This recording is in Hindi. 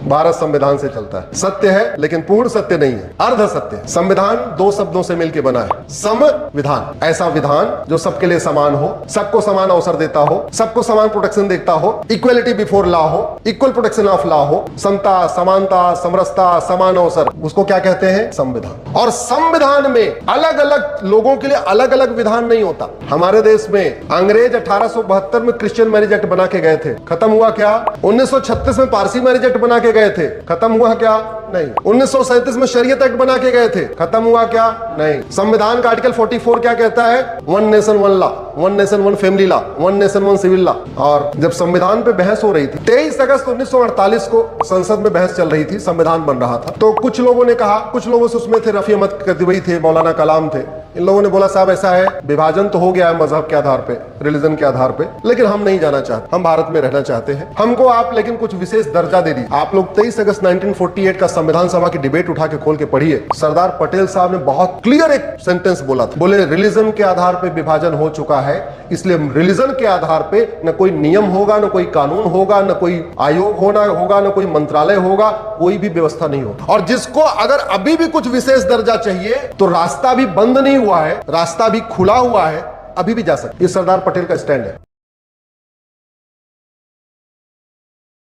भारत संविधान से चलता है। सत्य है लेकिन पूर्ण सत्य नहीं है, अर्ध सत्य है। संविधान दो शब्दों से मिलकर बना है, संविधान, ऐसा विधान जो सबके लिए समान हो, सबको समान अवसर देता हो, सबको समान प्रोटेक्शन देता हो, इक्वलिटी बिफोर लॉ हो, इक्वल प्रोटेक्शन ऑफ लॉ हो, समता, समानता, समरसता, समान अवसर, उसको क्या कहते हैं? संविधान। और संविधान में अलग अलग लोगों के लिए अलग अलग विधान नहीं होता। हमारे देश में अंग्रेज 1872 में क्रिश्चियन मैरिज एक्ट बना के गए थे, खत्म हुआ क्या? 1936 में पारसी मैरिज एक्ट बना के गए थे, खत्म हुआ क्या? नहीं। 1937 में शरीयत एक्ट बना के गए थे, खत्म हुआ क्या? नहीं। संविधान का आर्टिकल 44 क्या कहता है? One nation one law, one nation one family law, one nation one civil law. और जब संविधान पे बहस हो रही थी 23 अगस्त 1948 को संसद में बहस चल रही थी, संविधान बन रहा था, तो कुछ लोगों ने कहा, कुछ लोगों से उसमें थे रफी अहमद कदवी थे, मौलाना कलाम थे, इन लोगों ने बोला साहब ऐसा है, विभाजन तो हो गया है मजहब के आधार पे, रिलीजन के आधार पे, लेकिन हम नहीं जाना चाहते, हम भारत में रहना चाहते हैं, हमको आप लेकिन कुछ विशेष दर्जा दे दीजिए। आप लोग 23 अगस्त 1948 का संविधान सभा की डिबेट उठा के खोल के पढ़िए। सरदार पटेल साहब ने बहुत क्लियर एक सेंटेंस बोला था, बोले रिलीजन के आधार पे विभाजन हो चुका है, इसलिए रिलीजन के आधार पे न कोई नियम होगा, न कोई कानून होगा, न कोई आयोग होगा, न कोई मंत्रालय होगा, कोई भी व्यवस्था नहीं होगा। और जिसको अगर अभी भी कुछ विशेष दर्जा चाहिए तो रास्ता भी बंद नहीं हुआ है, रास्ता भी खुला हुआ है, अभी भी जा सकते। ये सरदार पटेल का स्टैंड है।